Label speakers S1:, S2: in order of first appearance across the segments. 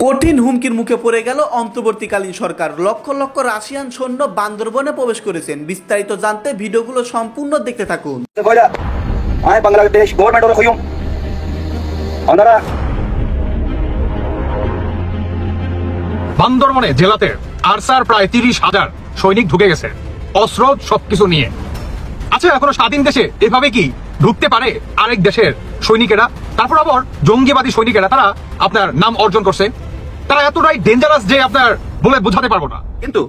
S1: কঠিন হুমকির মুখে পড়ে গেল অন্তর্বর্তীকালীন সরকার। লক্ষ লক্ষ রাশিয়ান সৈন্য বান্দরবনে প্রবেশ করেছেন। বিস্তারিত জানতে ভিডিওগুলো সম্পূর্ণ দেখতে থাকুন।
S2: বাংলাদেশ গভর্নমেন্ট
S3: বান্দরবনে জেলাতে আরসার প্রায় 30,000 সৈনিক ঢুকে গেছে, অস্ত্র সবকিছু নিয়ে। আচ্ছা, এখনো স্বাধীন দেশে এভাবে কি ঢুকতে পারে আরেক দেশের সৈনিকেরা? তারপর আবার জঙ্গিবাদী সৈনিকেরা, তারা আপনার নাম অর্জন করছে। তারা এতটাই ডেঞ্জারাস যে আপনার বলে বোঝাতে পারবো না।
S4: কিন্তু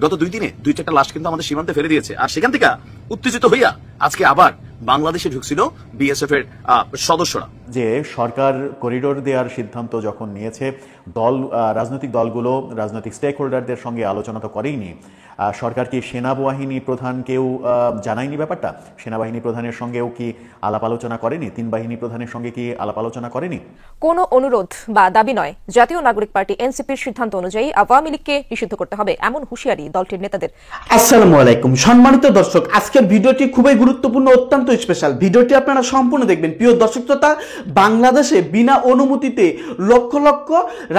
S4: গত 2 দিনে 2-4টা লাশ কিন্তু আমাদের সীমান্তে ফেলে দিয়েছে, আর সেখান থেকে উত্তেজিত হইয়া আজকে আবার বাংলাদেশে ঢুকছিল বিএসএফ এর সদস্যরা।
S5: যে সরকার করিডোর দেওয়ার সিদ্ধান্ত যখন নিয়েছে, রাজনৈতিক দলগুলো রাজনৈতিক স্টেক হোল্ডারদের সঙ্গে আলোচনা তো করেইনি। সরকার কি সেনাবাহিনী প্রধানকেও জানায়নি ব্যাপারটা? সেনাবাহিনী প্রধানের সঙ্গেও কি আলাপ আলোচনা করেনি? 3 বাহিনী প্রধানের সঙ্গে কি আলাপ আলোচনা করেনি?
S6: কোনো অনুরোধ বা দাবি নয়, জাতীয় নাগরিক পার্টি এনসিপির সিদ্ধান্ত অনুযায়ী আওয়ামী লীগকে নিষিদ্ধ করতে হবে, এমন হুঁশিয়ারি দলটির নেতাদের।
S1: আসসালামু আলাইকুম সম্মানিত দর্শক, আজকের ভিডিওটি খুবই গুরুত্বপূর্ণ, অত্যন্ত স্পেশাল। ভিডিওটি আপনারা সম্পূর্ণ দেখবেন। প্রিয় দর্শক শ্রোতা, বাংলাদেশে বিনা অনুমতিতে লক্ষ লক্ষ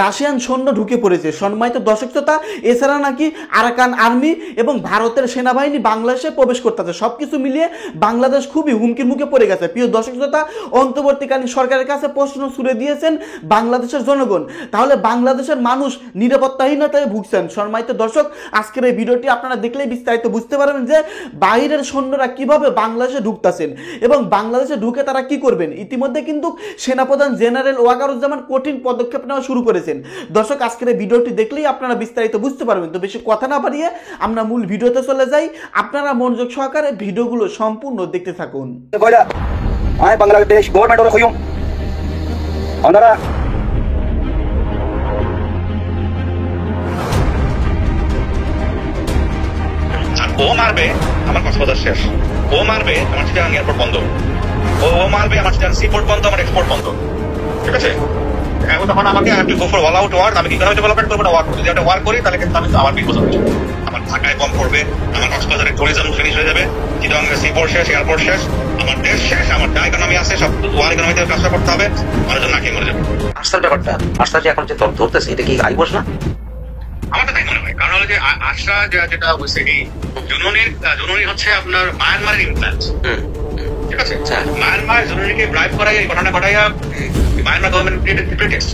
S1: রাশিয়ান সৈন্য ঢুকে পড়েছে। সম্মানিত দর্শক শ্রোতা, এছাড়া নাকি আরাকান আর্মি এবং ভারতের সেনাবাহিনী বাংলাদেশে প্রবেশ করতেছে। সবকিছু মিলিয়ে বাংলাদেশ খুবই হুমকির মুখে পড়ে গেছে। প্রিয় দর্শক শ্রোতা, অন্তর্বর্তীকালীন সরকারের কাছে প্রশ্ন ছুড়ে দিয়েছেন বাংলাদেশের জনগণ। তাহলে বাংলাদেশের মানুষ নিরাপত্তাহীনতায় ভুগছেন। সম্মানিত দর্শক, আজকের এই ভিডিওটি আপনারা দেখলেই বিস্তারিত বুঝতে পারবেন যে বাইরের সৈন্যরা কিভাবে বাংলাদেশে ঢুকতেছেন এবং বাংলাদেশে ঢুকে তারা কি করবেন। ইতিমধ্যে কিন্তু সেনাপ্রধান জেনারেল ওয়াকারুজ্জামান কঠিন পদক্ষেপ নেওয়া শুরু করেছেন। দর্শক, আজকের এই ভিডিওটি দেখলেই আপনারা বিস্তারিত বুঝতে পারবেন। তো বেশি কথা না বাড়িয়ে আমরা মূল ভিডিওতে চলে যাই। আপনারা মনোযোগ সহকারে ভিডিওগুলো সম্পূর্ণ দেখতে থাকুন।
S2: বাংলাদেশ গভর্নমেন্ট
S7: ও মারবে আমার কক্সবাজার শেষ, ও মারবে আমার চিটাগাং এয়ারপোর্ট বন্ধ, ও মারবে আমার চিটাগাং সিপোর্ট বন্ধ, আমার এক্সপোর্ট বন্ধ। ঠিক আছে, এখন তখন আমাকে অল আউট ওয়ার্ক, আমি কি করে ডেভেলপমেন্ট করবো না ওয়ার্ক করবো। যদি ওয়ার্ক করি তাহলে কিন্তু আমি আমার বিপদ হচ্ছে। আমার ঢাকায় বন্ধ করবে, আমার কক্সবাজারের টুরিজম ফিনিশ হয়ে যাবে, চিটাগাং সিপোর্ট শেষ, এয়ারপোর্ট শেষ, আমার দেশ শেষ, আমার যা ইকোনমি আছে সব ওয়ার ইকোনমিতে কাজটা করতে হবে, মানুষজন নাকি মরে যাবে।
S8: আস্থার ব্যাপারটা, আস্থা যে এখন যে ধরতেছে, এটা কি আইবস না?
S7: আমার তো তাই মনে হয়। কারণ হলো যে আশরা যেটা হচ্ছে কি, জননী হচ্ছে আপনার মায়ানমারের ইমপ্ল্যান্ট। ঠিক আছে, মায়ানমার জননীকে ব্রাইব করাই, এই ঘটনা ঘটাইয়া মায়ানমার গভর্নমেন্ট ক্রিয়েটেড প্রিটেক্সট।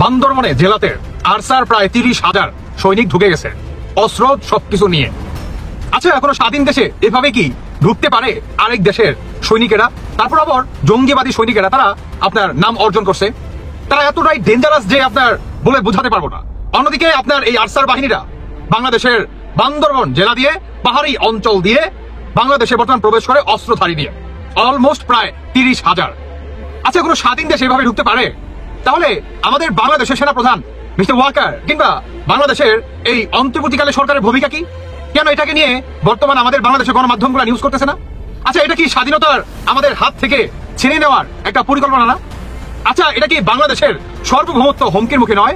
S3: বান্দরবনে জেলাতে আরসার প্রায় 30,000 সৈনিক ঢুকে গেছে, অস্ত্র সবকিছু নিয়ে। আচ্ছা, এখনো স্বাধীন দেশে এভাবে কি ঢুকতে পারে আরেক দেশের সৈনিকেরা? তারপর আবার জঙ্গিবাদী সৈনিকেরা, তারা আপনার নাম অর্জন করছে। তারা এতটাই ডেঞ্জারাস যে আপনার বলে বোঝাতে পারবো না। অন্যদিকে আপনার এই আরসার বাহিনীরা বাংলাদেশের বান্দরবন জেলা দিয়ে, পাহাড়ি অঞ্চল দিয়ে বাংলাদেশে বর্তমান প্রবেশ করে অস্ত্রধারী নিয়ে, অলমোস্ট প্রায় 30,000। আচ্ছা, কোনো স্বাধীন দেশে এভাবে ঢুকতে পারে? তাহলে আমাদের বাংলাদেশের সেনাপ্রধান মিস্টার ওয়াকার কিংবা বাংলাদেশের এই অন্তর্বর্তীকালীন সরকারের ভূমিকা কি? কেন এটাকে নিয়ে বর্তমান আমাদের বাংলাদেশের গণমাধ্যমগুলো নিউজ করতেছে না? আচ্ছা, এটা কি স্বাধীনতার আমাদের হাত থেকে ছিনে নেওয়ার একটা পরিকল্পনা না? আচ্ছা, এটা কি বাংলাদেশের সার্বভৌমত্ব হুমকির মুখে নয়?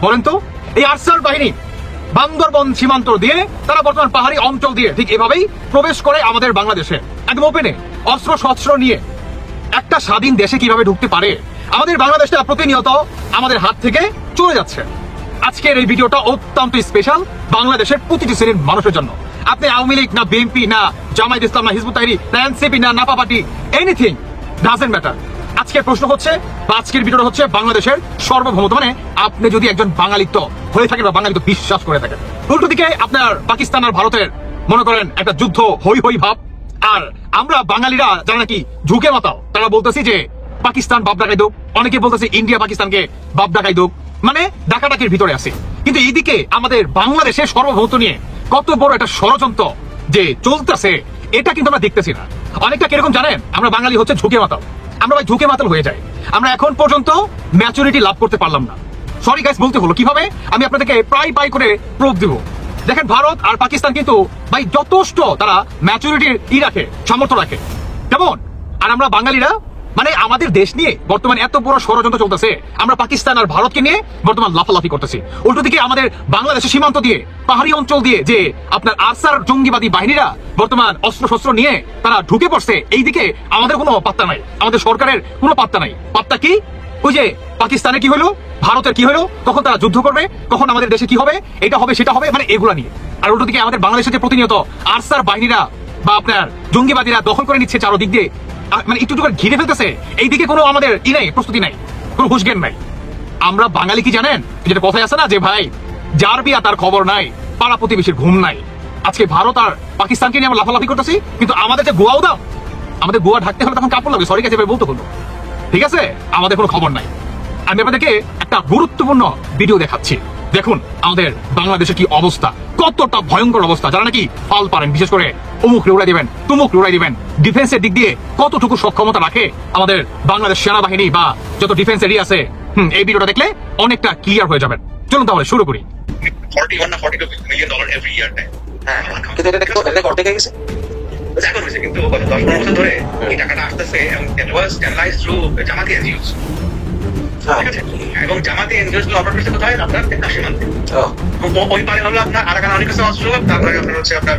S3: বলেন তো। এই আরসার বাহিনী বান্দরবন সীমান্ত দিয়ে, তারা বর্তমান পাহাড়ি অঞ্চল দিয়ে ঠিক এভাবেই প্রবেশ করে আমাদের বাংলাদেশে একদম ওপেনে, অস্ত্র শস্ত্র নিয়ে। একটা স্বাধীন দেশে কিভাবে ঢুকতে পারে? আমাদের বাংলাদেশটা প্রতিনিয়ত আমাদের হাত থেকে চলে যাচ্ছে। আজকের এই ভিডিওটা অত্যন্ত স্পেশাল বাংলাদেশের প্রতিটি শ্রেণীর মানুষের জন্য। আপনি আওয়ামী লীগ না বিএনপি না জামায়াত ইসলাম না হিজবুত তাহরির না এনসিপি না Napa party, anything doesn't matter. আজকের প্রশ্ন হচ্ছে, বা আজকের ভিডিওটা হচ্ছে বাংলাদেশের সার্বভৌমত্ব। মানে আপনি যদি একজন বাঙালিত্ব হয়ে থাকেন বা বাঙালিত্ব বিশ্বাস করে থাকেন, উল্টো দিকে আপনার পাকিস্তান আর ভারতের মনে করেন একটা যুদ্ধ হই হই ভাব। আর আমরা বাঙালিরা যারা নাকি ঝুঁকে মাতাও, তারা বলতেছি যে পাকিস্তান বাপ ডাকাই দোক, অনেকে বলতেছে ইন্ডিয়া পাকিস্তানকে বাপ ডাকাই দোক, মানে ডাকাডাকির ভিতরে আছে। কিন্তু এইদিকে আমাদের বাংলাদেশের সার্বভৌমত্ব নিয়ে কত বড় একটা ষড়যন্ত্র যে চলতেছে, এটা কিন্তু আমরা দেখতেছি না। অনেকটা কিরকম জানেন, আমরা বাঙালি হচ্ছে ঝুঁকে মাতাল। আমরা ভাই ঝুঁকে মাতাল হয়ে যাই। আমরা এখন পর্যন্ত ম্যাচুরিটি লাভ করতে পারলাম না। সরি গাইস, বলতে হলো। কিভাবে আমি আপনাদেরকে প্রায় করে প্রুফ দিব। দেখেন, ভারত আর পাকিস্তান কিন্তু ভাই যথেষ্ট তারা ম্যাচুরিটির রাখে, সামর্থ্য রাখে, কেমন? আর আমরা বাঙালিরা মানে আমাদের দেশ নিয়ে বর্তমানে এত বড় ষড়যন্ত্র চলতেছে, আমরা পাকিস্তান আর ভারতকে নিয়ে বর্তমান লাফালাফি করতেছি। উল্টো দিকে আমাদের বাংলাদেশের সীমান্ত দিয়ে, পাহাড়ি অঞ্চল দিয়ে যে আপনার আরসার জঙ্গিবাদী বাহিনীরা বর্তমান অস্ত্র শস্ত্র নিয়ে তারা ঢুকে পড়ছে, এইদিকে আমাদের কোনো পাত্তা নাই, আমাদের সরকারের কোনো পাত্তা নাই। পাত্তা কি? ওই যে পাকিস্তানে কি হলো, ভারতের কি হলো, কখন তারা যুদ্ধ করবে, কখন আমাদের দেশে কি হবে, এটা হবে সেটা হবে, মানে এগুলা নিয়ে। আর উল্টো দিকে আমাদের বাংলাদেশে যে প্রতিনিয়ত আরসার বাহিনীরা বা আপনার জঙ্গিবাদীরা দখল করে নিচ্ছে চারদিক দিয়ে, মানে একটু করে ঘিরে ফেলতেছে, এইদিকে কোনো আমাদের নাই, প্রস্তুতি নাই, কোনো হুঁশজ্ঞান নাই। আমরা বাঙালি কি জানেন, যেটা কথায় আছে না যে ভাই যার বিয়া তার খবর নাই, পাড়া প্রতিবেশীর ঘুম নাই। আজকে ভারত আর পাকিস্তানকে নিয়ে আমরা লাফালাফি করতেছি, কিন্তু আমাদের যে গোয়াও দাও, আমাদের গোয়া ঢাকতে হলে তখন কাপড় লাগবে, সরি কাছে বলতে হলো, ঠিক আছে, আমাদের কোনো খবর নাই। আমি আপনাদেরকে একটা গুরুত্বপূর্ণ ভিডিও দেখাচ্ছি, দেখুন আমাদের বাংলাদেশের কি অবস্থা, কতটা ভয়ঙ্কর অবস্থা। যারা নাকি ফাল পারেন, বিশেষ করে অমুক উড়াই দিবেন, তুমুক উড়াই দিবেন, ডিফেন্সের দিক দিয়ে কতটুকু সক্ষমতা রাখে আমাদের বাংলাদেশ সেনাবাহিনী বা যত ডিফেন্স এরিয়া আছে, এই ভিডিওটা দেখলে অনেকটা ক্লিয়ার হয়ে যাবেন। চলুন তাহলে শুরু করি।
S7: 41 না 42 মিলিয়ন ডলার এভরি ইয়ার দেয়।
S8: হ্যাঁ, কিন্তু এটা দেখো, এটা অর্ধেক হয়ে গেছে।
S7: এখন হয়েছে, কিন্তু গত 10-15 বছর ধরে এই টাকাটা আসতেছে এবং it was channelized through জামাতি এনজিওস। ঠিক আছে, এবং জামাতি এনজিওস গুলো অপারেট করছে কোথায়? আপনার সীমান্তে। ওই পারে হলো আপনার আরাকান আর্মির কাছে অস্ত্র, তারপরে আপনার হচ্ছে আপনার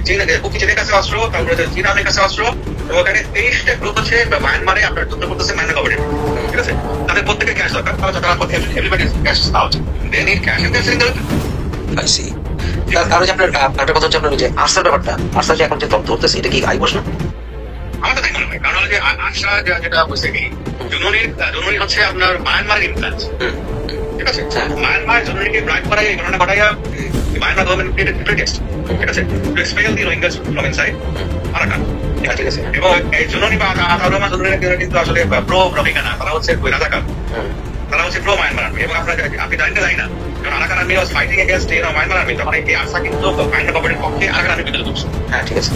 S7: চীনের কাছে অস্ত্র, তারপরে চীন আর্মির কাছে অস্ত্র, এবং এখানে 23টা গ্রুপ আছে মায়ানমারে আপনার যুদ্ধ করতেছে মায়ানমার গভর্নমেন্ট। ঠিক আছে, তাদের প্রত্যেকের ক্যাশ দরকার, তারা everybody cash out, they need cash and they need.
S8: I see. তার যে আপনার একটা কথা হচ্ছে আপনার যে আরসার ব্যাপারটা, আরসার যে এখন যে ধরতেছে, এটা কি আইবস না?
S7: আমার তো তাই মনে হয়, কারণ হলো যে আশা যেটা হচ্ছে কি, জুনুরি হচ্ছে আপনার মায়ানমারের ইনফ্লুয়েন্স। ঠিক আছে, মায়ানমার জুনুরিকে ব্রাইব করাই, এই ঘটনা ঘটাইয়া মায়ানমার গভর্নমেন্ট ক্রিয়েটেড প্রিটেক্সট, ঠিক আছে, to expel the Rohingyas from inside Arakan.
S8: ঠিক আছে,
S7: এবং এই জুনুরি বা আতাউর জুনুরি কিন্তু আসলে প্রো রোহিঙ্গা না, তারা হচ্ছে রাজাকার, তারা হচ্ছে প্রো মায়ানমার আর্মি। এবং আপনি জানতে চাই না, কারণ আরাকান আর্মি ওয়াজ ফাইটিং এগেইনস্ট মায়ানমার আর্মি, তখন এই আশা কিন্তু মায়ানমার গভর্নমেন্টের পক্ষে আরাকান আর্মি বিরুদ্ধে করছে।
S8: হ্যাঁ ঠিক আছে,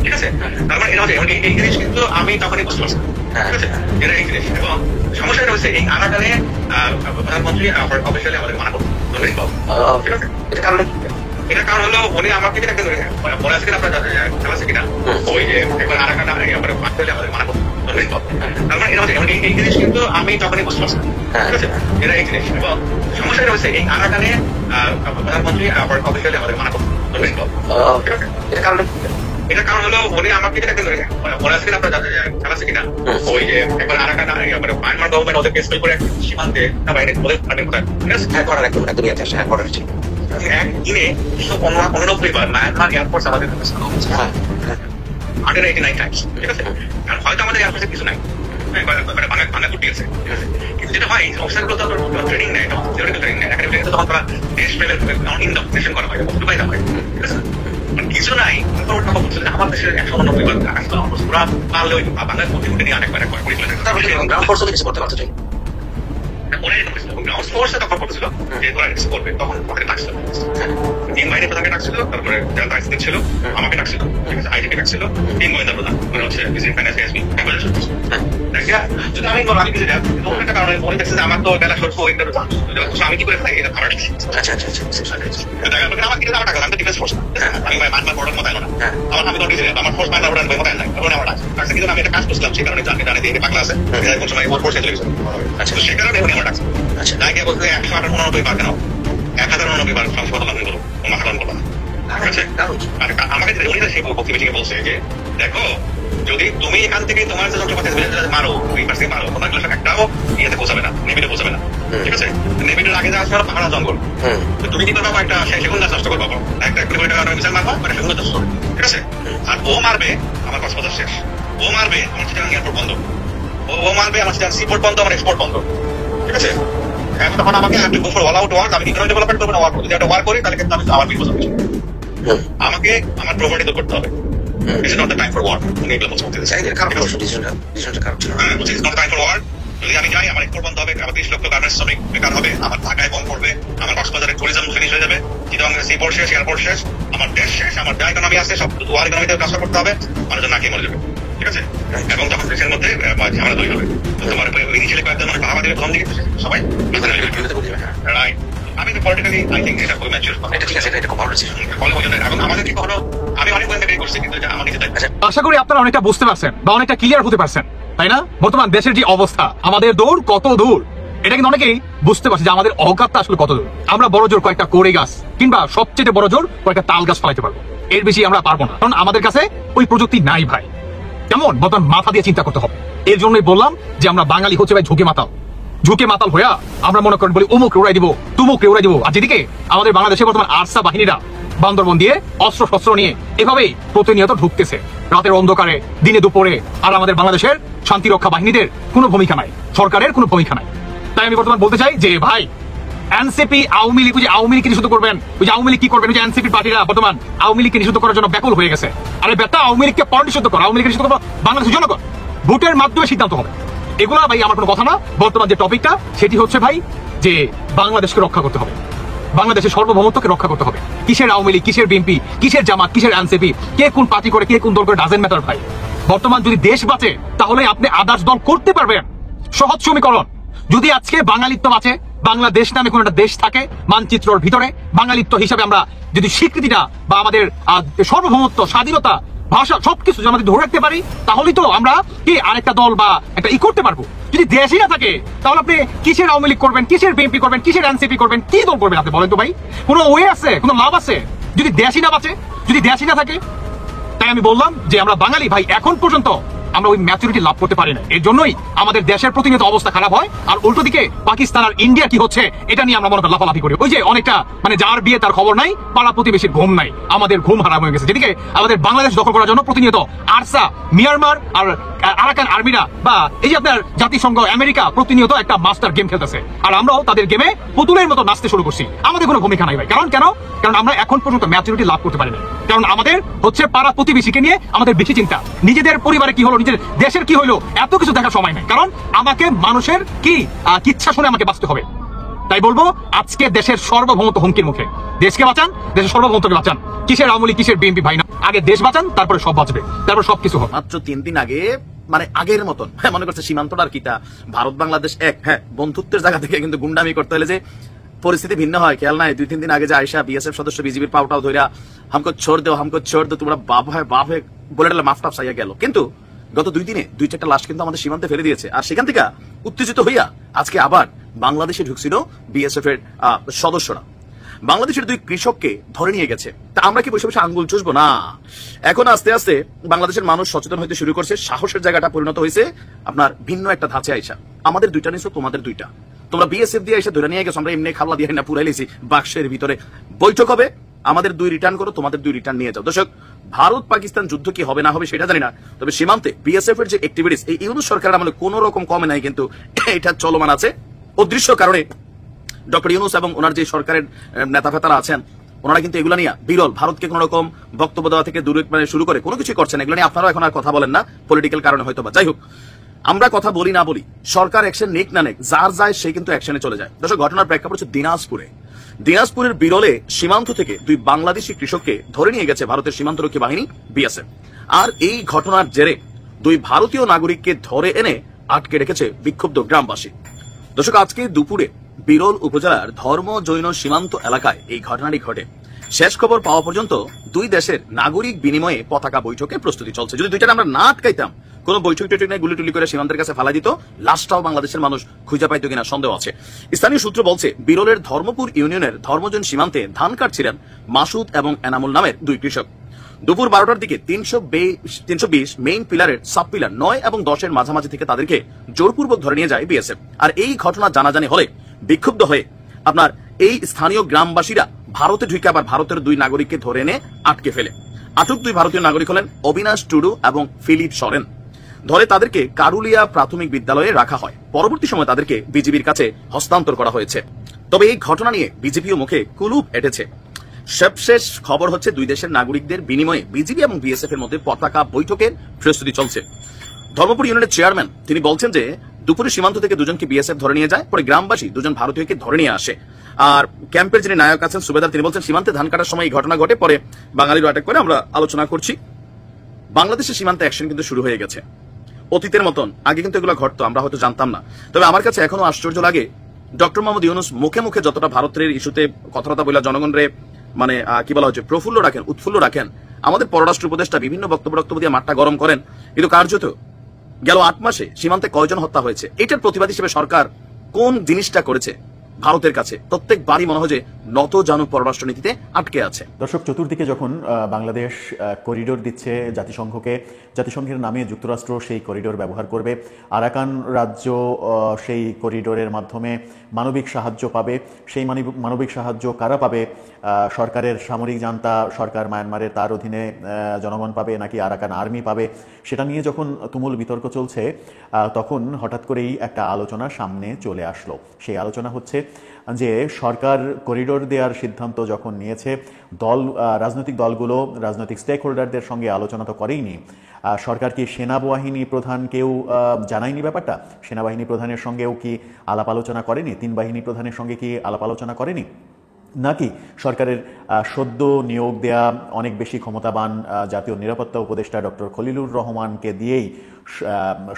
S7: ঠিক আছে, তার মানে এটা হচ্ছে এই জিনিস কিন্তু আমি তখনই বুঝতে পারছি। ঠিক আছে, এটা এই জিনিস। এবং সমস্যাটা হচ্ছে এই আরাকানে প্রধানমন্ত্রী অফিসিয়ালি আমাদের মানা করতে, ঠিক আছে,
S8: এটা কারণে
S7: এটার কারণ হলো উনি আমাকে যেটা মনে আছে কিনা আপনার খেলা আছে কিনা, ওই যে একবার আরাকানে আমাদের মানা করতে। তার মানে এটা হচ্ছে এই জিনিস কিন্তু আমি তখনই বুঝতে পারছি। ঠিক আছে, এটা এই জিনিস। এবং সমস্যাটা হচ্ছে এই আরাকানে প্রধানমন্ত্রী অফিসিয়ালি আমাদের মানা করতে। ঠিক আছে,
S8: এটা কারণে
S7: এটার কারণ হলো উনি আমাকে যেটা মনে আছে কিনা আপনার খেলা আছে কিনা, ওই যে একবার আরাকানে মায়ানমার গভর্নমেন্ট ওদের পেস্ট করে সীমান্তে ওদের কোথায়, ঠিক আছে,
S8: হ্যাঁ করার একদম ইয়াতে আসে, হ্যাঁ করার ঠিক।
S7: একদিনে 189 বার মায়ানমার এয়ারফোর্স আমাদের 189 টাইমস। ঠিক আছে, কারণ হয়তো আমাদের এয়ারফোর্সে কিছু নাই, ভাঙা কুটি আছে, কিন্তু যেটা হয় অফিসারগুলো তো ট্রেনিং নেয়, থিওরিটিক্যাল ট্রেনিং নেয়, একাডেমিক তখন তারা দেশ প্রেমের ইন্ডোক্ট্রিনেশন করা হয়, দুবাই না হয়। ঠিক আছে, কিছু নাই, আমার দেশের 189 বার পুরা পারলে ওই বাংলার প্রতি নিয়ে আরেকবার
S8: গ্রাউন্ড ফোর্সও কিছু করতে পারতো।
S7: গ্রাউন্ড ফোর্সে তখন করতেছিল যে ওরা কিছু করবে, তখন ওখানে ডাকছিল, তিন বাহিনী প্রধানকে ডাকছিল, তারপরে যারা দায়িত্ব ছিল আমাকে ডাকছিল, ঠিক আছে, আইডিকে ডাকছিল, তিন গোয়েন্দা প্রধান মানে হচ্ছে ভিজিট ফাইন্যান্স এসপি। যদি আমি কিছু যাই, একটা কারণে মনে দেখছে যে আমার তো বেলা সরব আমি কি করে থাকি, এটা আমার
S8: আচ্ছা আচ্ছা আচ্ছা,
S7: আমার কিনে আমার টাকা, আমি তো ডিফেন্স ফোর্স, আমি মায়ানমার বর্ডার মতো না, আমার তো ডিসিশন, আমার ফোর্স মায়ানমার বর্ডার মতো নাই, আমার ডাকছে, কিন্তু আমি একটা কাজ করছিলাম, সেই কারণে জানি জানি দিয়ে পাগলা আছে, কোন সময় ওর ফোর্সে চলে গেছে। আচ্ছা, সে কারণে উনি আমার ডাকছে। আচ্ছা, তাকে বলতে 189 বার কেন 1089 বার সংশোধন আমি বলবো মাহারান করবো না। ঠিক আছে, আমাকে উনি সেই প্রতিবেশীকে বলছে যে দেখো, যদি তুমি এখান থেকে তোমার যে যন্ত্রপাতি মারো, ওই পাশে মারো, তোমার একটাও ইয়েতে পৌঁছাবে না, নেভিতে পৌঁছাবে না। ঠিক আছে, নেভিটের আগে যা আসবে পাহাড়া জঙ্গল, তুমি কি করবো একটা সেগুন গাছ নষ্ট করবো, একটা মিসাইল মারবা, একটা সেগুন গাছ নষ্ট করবে। ঠিক আছে, আর ও মারবে আমার কক্সবাজার শেষ, ও মারবে আমার চিটাগাং এয়ারপোর্ট বন্ধ, ও মারবে আমার চিটাগাং সিপোর্ট বন্ধ, আমার এক্সপোর্ট বন্ধ। ঠিক আছে, এখন তখন আমাকে go for all out work, আমি ইকোনমিক ডেভেলপমেন্ট করবো না, যদি একটা ওয়ার্ক করি তাহলে কিন্তু আমি আমার বিপদ হবে, আমাকে আমার প্রপার্টি তো করতে হবে। It's not the time for war. উনি এগুলো বলতে চাইছেন,
S8: ডিসিশনটা খারাপ ছিল।
S7: It's not the time for war. যদি আমি যাই, আমার এক্সপোর্ট বন্ধ হবে, আমার 30 লক্ষ গার্মেন্টস শ্রমিক বেকার হবে, আমার ঢাকায় বন্ধ পড়বে, আমার কক্সবাজারের ট্যুরিজম ফিনিশ হয়ে যাবে, চিটাগাং সিপোর্ট শেষ, এয়ারপোর্ট শেষ, আমার দেশ শেষ, আমার যা ইকোনমি আছে সব ওয়ার ইকোনমিতে ট্রান্সফার করতে হবে, মানুষজন নাকি মরে যাবে। ঠিক আছে, এবং তখন দেশের মধ্যে ঝামেলা তৈরি হবে। তোমার ইনিশিয়ালি কয়েকজন মানুষ বাবা দেবে, প্রথম দিকে সবাই রাইট। আমি তো পলিটিক্যালি আই থিঙ্ক এটা খুবই ম্যাচিউর।
S8: এটা ঠিক আছে, এটা খুব ভালো ডিসিশন।
S7: এবং আমাদের কি কখনো আমি অনেক গোয়েন্দা করছি, কিন্তু এটা আমার নিজে।
S3: আশা করি আপনারা অনেকটা বুঝতে পারছেন বা অনেকটা ক্লিয়ার হতে পারছেন। তাই না? বর্তমান দেশের যে অবস্থা, আমাদের দৌড় কত দূর এটা কিন্তু অনেকেই বুঝতে পারছে যে আমাদের অকাতটা আসলে কত দূর। আমরা বড় জোর কয়েকটা কোড়ে গাছ কিংবা সবচেয়ে বড় জোর কয়েকটা তাল গাছ ফলাইতে পারবো, এর বেশি আমরা পারবো না, কারণ আমাদের কাছে ওই প্রযুক্তি নাই ভাই। কেমন বর্তমান মাথা দিয়ে চিন্তা করতে হবে। এর জন্যই বললাম যে আমরা বাঙালি হচ্ছে ভাই ঝুঁকে মাতাল হইয়া আমরা মনে করেন বলি অমুক উড়াই দিব তুমুক উড়াই দিব। আর যেদিকে আমাদের বাংলাদেশে বর্তমান আরসা বাহিনীরা বান্দরবন দিয়ে অস্ত্র শস্ত্র নিয়ে এভাবেই প্রতিনিয়ত ঢুকতেছে রাতের অন্ধকারে, দিনে দুপুরে। আর আমাদের বাংলাদেশের শান্তি রক্ষা বাহিনীদের কোনো ভূমিকা নাই, সরকারের কোনো ভূমিকা নাই। তাই আমি বর্তমান বলতে চাই যে ভাই এনসিপি আওয়ামী লীগ, আওয়ামী লীগকে নিষিদ্ধ করবেন, ওই যে আওয়ামী লীগ কি করবেন, ওই যে এনসিপি পার্টিরা বর্তমান আওয়ামী লীগকে নিষিদ্ধ করার জন্য ব্যাকুল হয়ে গেছে। আরে বেটা, আওয়ামী লীগকে পর নিষিদ্ধ কর, আওয়ামী লীগকে নিষিদ্ধ করবো বাংলাদেশের জনগণ, ভোটের মাধ্যমে সিদ্ধান্ত হবে। এগুলা ভাই আমার কোনো কথা না। বর্তমান যে টপিকটা সেটি হচ্ছে ভাই যে বাংলাদেশকে রক্ষা করতে হবে, বাংলাদেশের সার্বভৌমত্বকে রক্ষা করতে হবে। কিসের আওয়ামী লীগ, কিসের বিএনপি, কিসের জামাত, কিসের এনসিপি, কে কোন পার্টি করে, কে কোন দল করে, ডাজেন্ট ম্যাটার ভাই। বর্তমান যদি দেশ বাঁচে তাহলে আপনি আদার্স দল করতে পারবেন। সহজ সমীকরণ। যদি আজকে বাঙালিত্ব বাঁচে, বাংলাদেশ নামে কোন একটা দেশ থাকে মানচিত্রের ভিতরে, বাঙালিত্ব হিসাবে আমরা যদি স্বীকৃতিটা বা আমাদের সার্বভৌমত্ব, স্বাধীনতা, ভাষা সবকিছু আমাদের ধরে রাখতে পারি, তাহলেই তো আমরা কি আরেকটা দল বা একটা করতে পারবো। যদি দেশই না থাকে তাহলে আপনি কিসের আওয়ামী লীগ করবেন, কিসের বিএনপি করবেন, কিসের এনসিপি করবেন, কি দল করবেন আপনি বলেন তো ভাই? কোনো ওয়ে আছে, কোনো লাভ আছে যদি দেশই না বাঁচে, যদি দেশই না থাকে? তাই আমি বললাম যে আমরা বাঙালি ভাই এখন পর্যন্ত আমরা ওই ম্যাচুরিটি লাভ করতে পারি না। এর জন্যই আমাদের দেশের প্রতিনিয়ত অবস্থা খারাপ হয়। আর উল্টো দিকে পাকিস্তান আর ইন্ডিয়া কি হচ্ছে এটা নিয়ে আমরা মনে করি লাফালাফি করি। ওই যে অনেকটা মানে যার বিয়ে তার খবর নাই, পাড়া প্রতিবেশীর ঘুম নাই, আমাদের ঘুম হারাম হয়ে গেছে। যেদিকে আমাদের বাংলাদেশ দখল করার জন্য প্রতিনিয়ত আরসা, মিয়ানমার আর আরাকান আর্মিরা বা এই যে আপনার জাতিসংঘ, আমেরিকা প্রতিনিয়ত একটা মাস্টার গেম খেলতেছে, আর আমরাও তাদের গেমে পুতুলের মতো নাচতে শুরু করছি। আমাদের কোনো ভূমিকা নাই ভাই। কারণ আমরা এখন পর্যন্ত ম্যাচুরিটি লাভ করতে পারি না। কারণ আমাদের হচ্ছে পাড়া প্রতিবেশীকে নিয়ে আমাদের বেশি চিন্তা, নিজেদের পরিবারে কি হলো, নিজের দেশের কি হলো, এত কিছু দেখার সময় নাই। কারণ আমাকে মানুষের কি ইচ্ছা শুনে আমাকে বাঁচতে হবে। তাই বলবো আজকে দেশের সার্বভৌমত্ব হুমকির মুখে। দেশকে বাঁচান, দেশের সার্বভৌমত্বকে বাঁচান। কিসের আওয়ামী লীগ, কিসের বিএনপি ভাই না, আগে দেশ বাঁচান, তারপরে সব বাঁচবে, তারপর সবকিছু হবে।
S4: মাত্র 3 দিন আগে মানে আগের মতন মনে করছে সীমান্তটা আর কিটা ভারত বাংলাদেশ এক, হ্যাঁ বন্ধুত্বের জায়গা থেকে কিন্তু গুন্ডামি করতে হলে যে পরিস্থিতি ভিন্ন হয় খেয়াল নাই। 2-3 দিন আগে যে আয়সা বিএসএফ সদস্য বিজিবির পাউটাও ধইরা হামকো ছোড় দো তোমরা বাপ হয় বলে মাফটাপ চাইয়া গেল। কিন্তু গত 2 দিনে 2-4টা লাশ কিন্তু আমাদের সীমান্তে ফেলে দিয়েছে। আর সেখান থেকে উত্তেজিত হইয়া আজকে আবার বাংলাদেশে ঢুকছিল বিএসএফ এর সদস্যরা। বাংলাদেশের 2 কৃষককে ধরে নিয়ে গেছে। তা আমরা কি বসে বসে আঙ্গুল চুষবো না? এখন আস্তে আস্তে বাংলাদেশের মানুষ সচেতন হইতে শুরু করছে, সাহসের জায়গাটা পরিণত হয়েছে আপনার ভিন্ন একটা ধাঁচে আইসা। আমাদের 2টা নিছো, তোমাদের 2টা। তোমরা বিএসএফ দিয়ে এসে ধরে নিয়ে গেছো, আমরা এমনি খাল্লা দিয়ে না পুরাই লেছি বাক্সের ভিতরে। বৈঠক হবে, আমাদের 2 রিটার্ন করো, তোমাদের 2 রিটার্ন নিয়ে যাও। দর্শক, ভারত পাকিস্তান যুদ্ধ কি হবে না হবে সেটা জানি না, তবে সীমান্তে বিএসএফ এর যে অ্যাক্টিভিটিস এই ইউনূস সরকারের আমলে কোনো রকম কমে নাই, কিন্তু এটা চলমান আছে। অদৃশ্য কারণে ডক্টর ইউনূস এবং ওনার যে সরকারের নেতা ফেতারা আছেন ওনারা কিন্তু এগুলো নিয়ে বিরল, ভারতকে কোন রকম বক্তব্য দেওয়া থেকে দূরে শুরু করে কোনো কিছু করছেন। এগুলো নিয়ে আপনারাও এখন আর কথা বলেন না, পলিটিক্যাল কারণে হয়তো বা। যাই হোক, আমরা কথা বলি না বলি, সরকার অ্যাকশন নেক না নেক, যার যায় সে কিন্তু অ্যাকশনে চলে যায়। দর্শক, ঘটনার প্রেক্ষাপট হচ্ছে দিনাজপুরের বিরলে সীমান্ত থেকে 2 বাংলাদেশি কৃষককে ধরে নিয়ে গেছে ভারতের সীমান্তরক্ষী বাহিনী বিএসএফ। আর এই ঘটনার জেরে 2 ভারতীয় নাগরিককে ধরে এনে আটকে রেখেছে বিক্ষুব্ধ গ্রামবাসী। দর্শক, আজকে দুপুরে বিরল উপজেলার ধর্ম জৈন সীমান্ত এলাকায় এই ঘটনাটি ঘটে। শেষ খবর পাওয়া পর্যন্ত 2 দেশের নাগরিক বিনিময়ে পতাকা বৈঠকের প্রস্তুতি চলছে। যদি 2টা আমরা না আটকাইতাম, কোন বৈঠক টেটে নেই, গুলি টুলি করে সীমান্তের কাছে ফেলা দিত, লাশটাও বাংলাদেশের মানুষ খুঁজে পাইতো কিনা সন্দেহ আছে। স্থানীয় সূত্র বলছে বিরলের ধর্মপুর ইউনিয়নের ধর্মজৈন সীমান্তে ধান কাটছিলেন মাসুদ এবং এনামুল নামের 2 কৃষক। দুপুর 12টার দিকে 320 মেইন পিলারের সাব পিলার 9 এবং 10-এর মাঝামাঝি থেকে তাদেরকে জোরপূর্বক ধরে নিয়ে যায় বিএসএফ। আর এই ঘটনা জানাজানি হলে বিক্ষুব্ধ হয়ে আপনার এই স্থানীয় গ্রামবাসীরা ভারতে ঢুকে আবার ভারতের 2 নাগরিককে ধরে এনে আটকে ফেলে। আটক 2 ভারতীয় নাগরিক হলেন অবিনাশ টুডু এবং ফিলিপ সরেন। ধরে তাদেরকে কারুলিয়া প্রাথমিক বিদ্যালয়ে রাখা হয়। পরবর্তী সময় তাদেরকে বিজিবির কাছে হস্তান্তর করা হয়েছে। তবে এই ঘটনা নিয়ে বিজেপিও মুখে কুলুপ এঁটেছে। সবশেষ খবর হচ্ছে 2 দেশের নাগরিকদের বিনিময়ে বিজিবি এবং বিএসএফ এর মধ্যে পতাকা বৈঠকের প্রস্তুতি চলছে। ধর্মপুর ইউনিয়নের চেয়ারম্যান তিনি বলছেন যে দুপুরে সীমান্ত থেকে 2 জনকে বিএসএফ ধরে নিয়ে যায়, পরে গ্রামবাসী 2 জন ভারতীয়কে ধরে নিয়ে আসে। আর ক্যাম্পের যিনি নায়ক আছেন সুবেদার, তিনি বলছেন সীমান্তে ধান কাটার সময় এই ঘটনা ঘটে, পরে বাঙালিরা অ্যাটাক করে। আমরা আলোচনা করছি, বাংলাদেশের সীমান্তে অ্যাকশন কিন্তু শুরু হয়ে গেছে। অতীতের মতন আগে কিন্তু এগুলো ঘটতো, আমরা হয়তো জানতাম না। তবে আমার কাছে এখনো আশ্চর্য লাগে, ডক্টর মোহাম্মদ ইউনূস মুখে মুখে যতটা ভারতের ইস্যুতে কথাবার্তা বলে জনগণরে মানে কি বলা হচ্ছে প্রফুল্ল রাখেন, উৎফুল্ল রাখেন, আমাদের পররাষ্ট্র উপদেষ্টা বিভিন্ন বক্তব্য দিয়ে মাঠটা গরম করেন, কিন্তু কার্যত গেল 8 মাসে সীমান্তে কয়জন হত্যা হয়েছে, এটার প্রতিবাদ হিসেবে সরকার কোন জিনিসটা করেছে ভারতের কাছে প্রত্যেকবারই মনে হয় যে নত জানু পররাষ্ট্রনীতিতে আটকে আছে।
S5: দর্শক, চতুর্দিকে যখন বাংলাদেশ করিডোর দিচ্ছে জাতিসংঘকে, জাতিসংঘের নামে যুক্তরাষ্ট্র সেই করিডোর ব্যবহার করবে, আরাকান রাজ্য সেই করিডোরের মাধ্যমে মানবিক সাহায্য পাবে। সেই মানবিক সাহায্য কারা পাবে? সরকারের সামরিক জান্তা সরকার মায়ানমারের তার অধীনে জনগণ পাবে নাকি আরাকান আর্মি পাবে, সেটা নিয়ে যখন তুমুল বিতর্ক চলছে তখন হঠাৎ করেই একটা আলোচনা সামনে চলে আসলো। সেই আলোচনা হচ্ছে যে সরকার করিডোর দেওয়ার সিদ্ধান্ত যখন নিয়েছে, রাজনৈতিক দলগুলো রাজনৈতিক স্টেক হোল্ডারদের সঙ্গে আলোচনা তো করেইনি। সরকার কি সেনাবাহিনী প্রধানকেও জানায়নি ব্যাপারটা? সেনাবাহিনী প্রধানের সঙ্গেও কি আলাপ আলোচনা করেনি? 3 বাহিনী প্রধানের সঙ্গে কি আলাপ আলোচনা করেনি? নাকি সরকারের সদ্য নিয়োগ দেয়া অনেক বেশি ক্ষমতাবান জাতীয় নিরাপত্তা উপদেষ্টা ডক্টর খলিলুর রহমানকে দিয়েই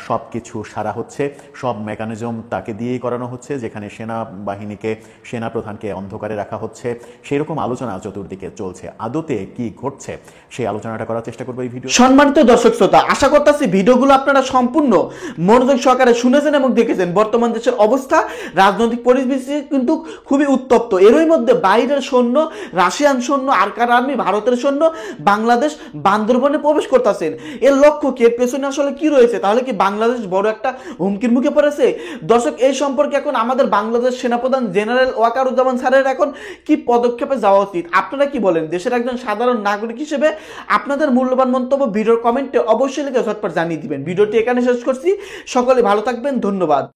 S5: সব কিছু সারা হচ্ছে, সব মেকানিজম তাকে দিয়েই করানো হচ্ছে, যেখানে সেনাবাহিনীকে সেনাপ্রধানকে অন্ধকারে রাখা হচ্ছে? সেই রকম আলোচনা চতুর্দিকে চলছে। আদতে কি ঘটছে সেই আলোচনাটা করার চেষ্টা করবো এই ভিডিও।
S1: সম্মানিত দর্শক শ্রোতা, আশা করতেছি ভিডিওগুলো আপনারা সম্পূর্ণ মনোযোগ সহকারে শুনেছেন এবং দেখেছেন। বর্তমান দেশের অবস্থা, রাজনৈতিক পরিস্থিতি কিন্তু খুবই উত্তপ্ত। এরই মধ্যে বাইরের সৈন্য, রাশিয়ান সৈন্য, আরাকান আর্মি, ভারতের সৈন্য বাংলাদেশ বান্দরবনে প্রবেশ করতেছেন। এর লক্ষ্য কি? এর পেছনে আসলে কি রয়েছে? তাহলে কি বাংলাদেশ বড় একটা হুমকির মুখে পড়েছে? দর্শক, এই সম্পর্কে এখন আমাদের বাংলাদেশ সেনাপ্রধান জেনারেল ওয়াকারুজ্জামান স্যারের এখন কি পদক্ষেপে যাওয়া উচিত? আপনারা কি বলেন? দেশের একজন সাধারণ নাগরিক হিসেবে আপনাদের মূল্যবান মন্তব্য ভিডিওর কমেন্টে অবশ্যই লিখে ঝটপট জানিয়ে দিবেন। ভিডিওটি এখানে শেষ করছি। সকলে ভালো থাকবেন, ধন্যবাদ।